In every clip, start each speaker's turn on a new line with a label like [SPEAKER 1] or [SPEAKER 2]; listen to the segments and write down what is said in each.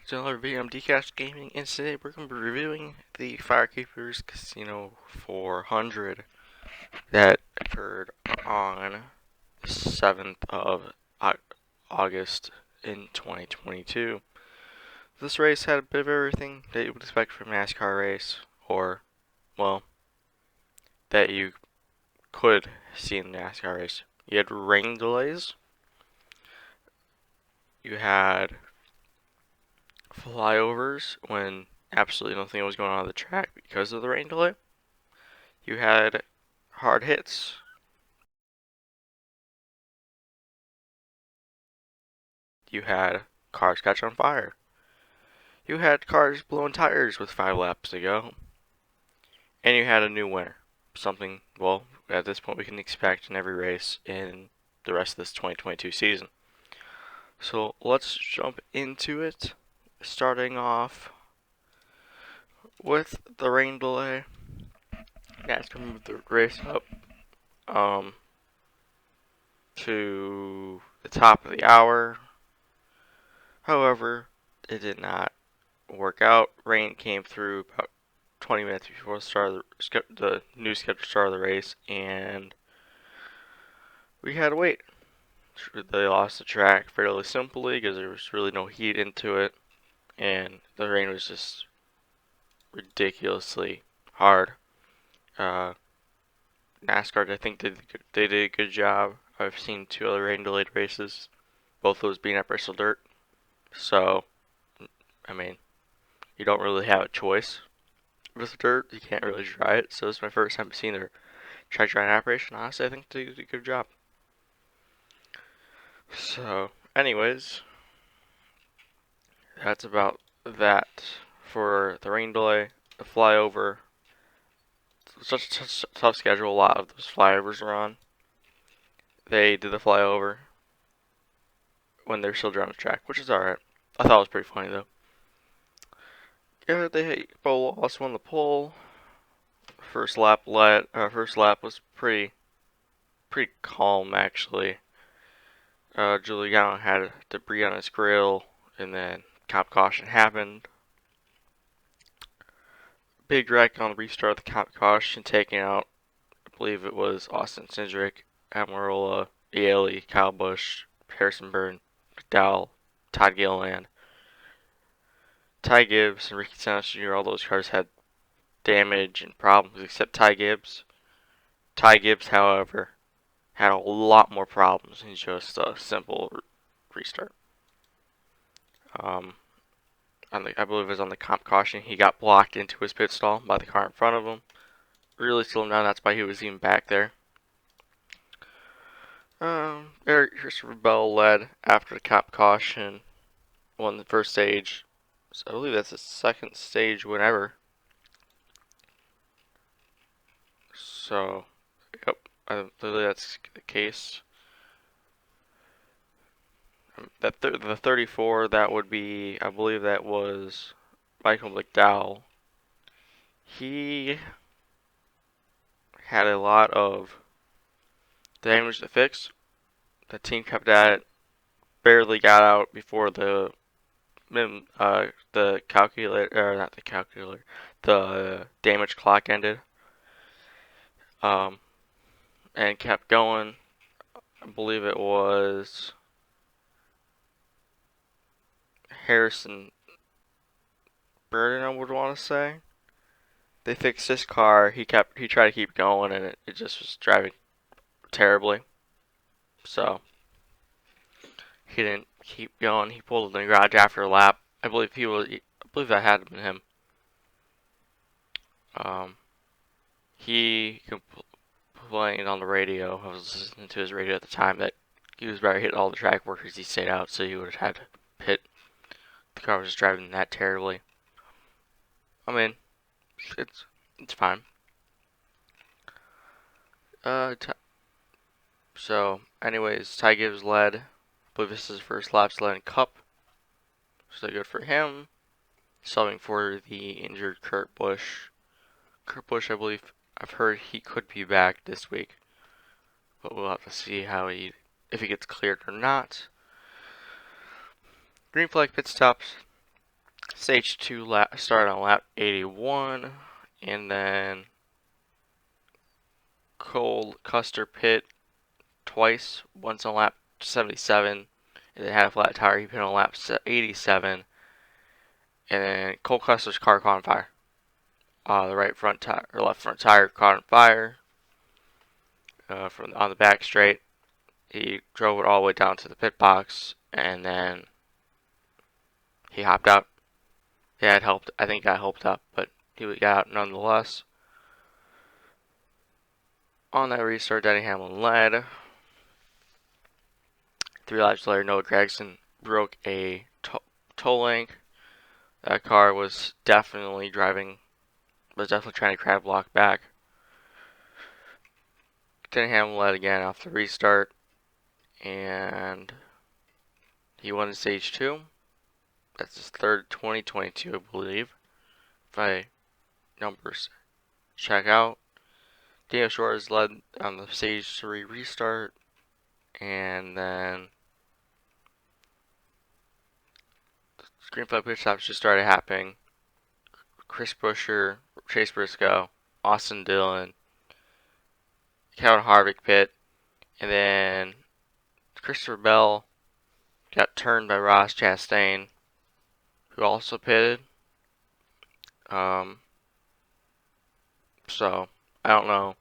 [SPEAKER 1] to another video. I'm DCast Gaming, and today we're going to be reviewing the Firekeepers Casino 400 that occurred on the 7th of August in 2022. This race had a bit of everything that you would expect from a NASCAR race, or, well, that you could see in a NASCAR race. You had rain delays, you had flyovers when absolutely nothing was going on the track because of the rain delay. You had hard hits. You had cars catch on fire. You had cars blowing tires with 5 laps to go. And you had a new winner. Something, well, at this point we can expect in every race in the rest of this 2022 season. So let's jump into it. Starting off with the rain delay. That's going to move the race up to the top of the hour. However, it did not work out. Rain came through about 20 minutes before the new scheduled start of the race, and we had to wait. They lost the track fairly simply because there was really no heat into it, and the rain was just ridiculously hard. NASCAR, I think they did a good job. I've seen 2 other rain delayed races, both those being at Bristol Dirt. So, I mean, you don't really have a choice with dirt. You can't really dry it. So, it's my first time seeing their track drying operation. Honestly, I think they did a good job. So, anyways, that's about that for the rain delay, the flyover. Such a tough schedule. A lot of those flyovers were on. They did the flyover when they're still dry on the track, which is alright. I thought it was pretty funny though. Yeah, both also won the pole. First lap was pretty calm actually. Giuliano had debris on his grill, and then cop caution happened. Big wreck on the restart of the cop caution, taking out, I believe it was Austin Cindric, Amarola, Yaley, Kyle Busch, Harrison Burton, McDowell, Todd Gilliland, Ty Gibbs, and Ricky Stenhouse Jr. All those cars had damage and problems except Ty Gibbs. Ty Gibbs, however, had a lot more problems than just a simple restart. I believe it was on the comp caution, he got blocked into his pit stall by the car in front of him. Really slowed him down, that's why he was even back there. Eric Christopher Bell led after the comp caution, won the first stage. So I believe that's the second stage win ever. So, yep, I believe that's the case. The 34, that would be, I believe that was Michael McDowell. He had a lot of damage to fix. The team kept at it, barely got out before the calculator, or not the calculator, the damage clock ended. And kept going. I believe it was Harrison Burton, I would want to say. They fixed his car. He tried to keep going, and it just was driving terribly. So he didn't keep going. He pulled in the garage after a lap. I believe that had been him. He complained on the radio. I was listening to his radio at the time that he was about to hit all the track workers. He stayed out, so he would have had to pit. The car was just driving that terribly. I mean, it's fine. So, anyways, Ty Gibbs led. I believe this is his first laps led in Cup. So good for him. Subbing for the injured Kurt Busch. Kurt Busch, I believe, I've heard he could be back this week, but we'll have to see if he gets cleared or not. Green flag pit stops. Stage 2 started on lap 81, and then Cole Custer pit twice, once on lap 77, and then had a flat tire. He pit on lap 87, and then Cole Custer's car caught on fire. The right front tire or left front tire caught on fire from on the back straight. He drove it all the way down to the pit box, and then he hopped out. Yeah, it helped. I think that helped up, but he got out nonetheless. On that restart, Denny Hamlin led. 3 laps later, Noah Gragson broke a toe link. That car was definitely trying to crab block back. Denny Hamlin led again off the restart, and he won in stage 2. That's his third 2022, I believe. If my numbers check out. Daniel Shores led on the stage 3 restart, and then green flag pit stops just started happening. Chris Buescher, Chase Briscoe, Austin Dillon, Kevin Harvick pit, and then Christopher Bell got turned by Ross Chastain, who also pitted. So I don't know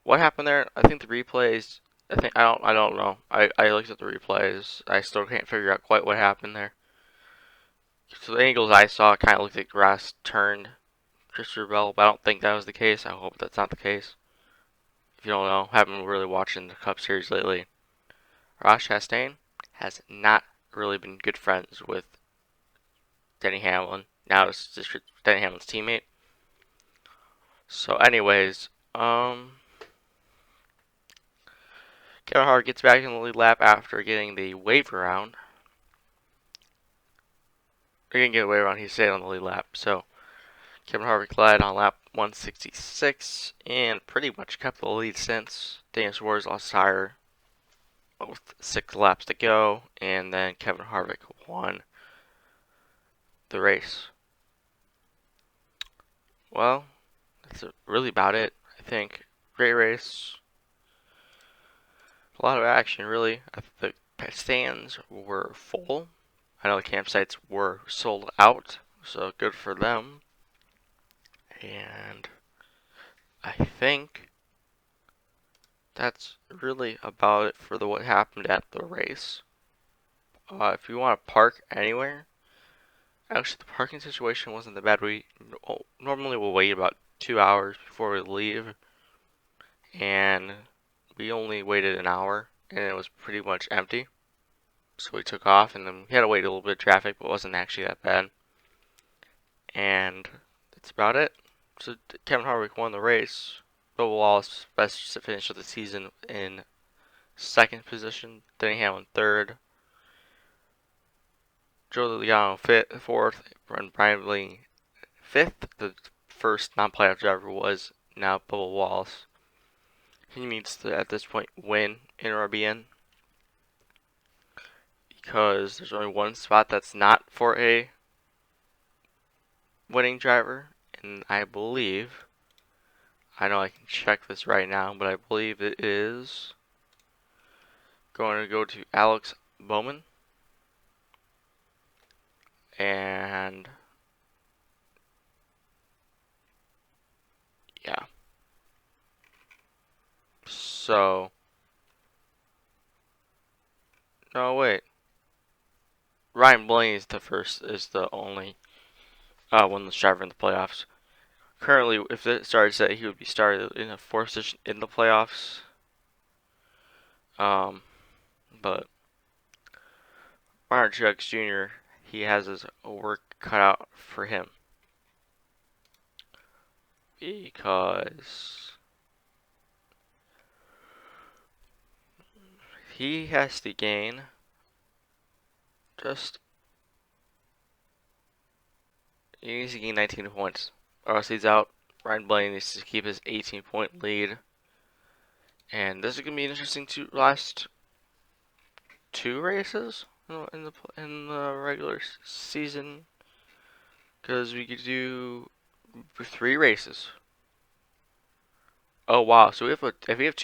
[SPEAKER 1] what happened there. I think the replays. I don't know. I looked at the replays. I still can't figure out quite what happened there. So the angles I saw kind of looked like Ross turned Christopher Bell, but I don't think that was the case. I hope that's not the case. If you don't know, haven't been really watching the Cup Series lately. Ross Chastain has not really been good friends with Denny Hamlin. Now it's just Denny Hamlin's teammate. So, anyways, Kevin Harvick gets back in the lead lap after getting the waiver round. He didn't get a waiver round, he stayed on the lead lap. So, Kevin Harvick led on lap 166 and pretty much kept the lead since. Daniel Suarez lost tire with 6 laps to go, and then Kevin Harvick won the race. Well, that's really about it, I think. Great race. A lot of action, really. The stands were full. I know the campsites were sold out, so good for them. And I think that's really about it for what happened at the race. If you want to park anywhere, actually the parking situation wasn't that bad. We normally will wait about 2 hours before we leave, and we only waited an hour, and it was pretty much empty. So we took off, and then we had to wait a little bit of traffic, but it wasn't actually that bad. And that's about it. So Kevin Harvick won the race. Bubba Wallace best finish of the season in 2nd position. Denny Hamlin 3rd. Joe Logano 4th. And Brian Blaney 5th. The first non-playoff driver was now Bubba Wallace. He needs to, at this point, win in RBN, because there's only one spot that's not for a winning driver, and I know I can check this right now, but I believe it is going to go to Alex Bowman. And yeah. So no, wait. Ryan Blaney is the only winless driver in the playoffs. Currently, if it started today, he would be started in a 4th position in the playoffs. But Martin Truex Jr., he has his work cut out for him, because he has to gain he needs to gain 19 points, or else he's out. Ryan Blaney needs to keep his 18-point lead. And this is going to be interesting to last 2 races in the regular season. Because we could do 3 races. Oh wow! So if we have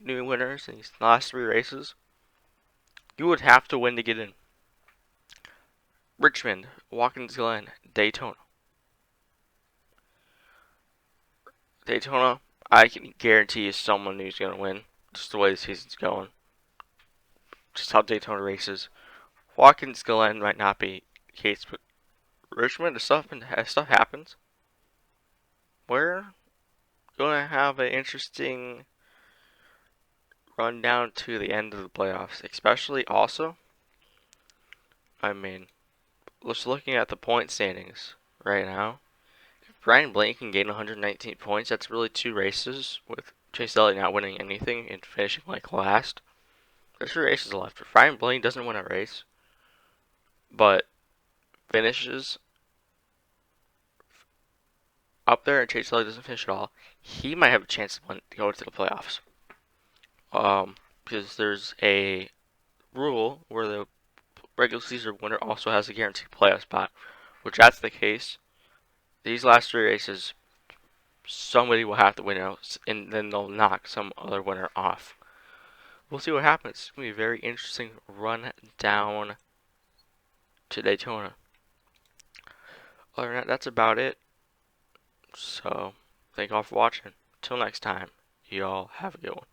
[SPEAKER 1] new winners in these last 3 races, you would have to win to get in. Richmond, Watkins Glen, Daytona. Daytona, I can guarantee you someone who's gonna win. Just the way the season's going. Just how Daytona races. Watkins Glen might not be the case, but Richmond, as stuff happens, we're gonna have an interesting run down to the end of the playoffs. Especially also, I mean, just looking at the point standings right now. If Brian Blank can gain 119 points, that's really 2 races with Chase Elliott not winning anything and finishing like last. There's 3 races left. If Brian Blank doesn't win a race, but finishes up there and Chase Elliott doesn't finish at all, he might have a chance to go to the playoffs. Because there's a rule where the regular season winner also has a guaranteed playoff spot, which that's the case. These last 3 races, somebody will have to win out, and then they'll knock some other winner off. We'll see what happens. It's going to be a very interesting run down to Daytona. Other than that, that's about it. So, thank you all for watching. Until next time, y'all have a good one.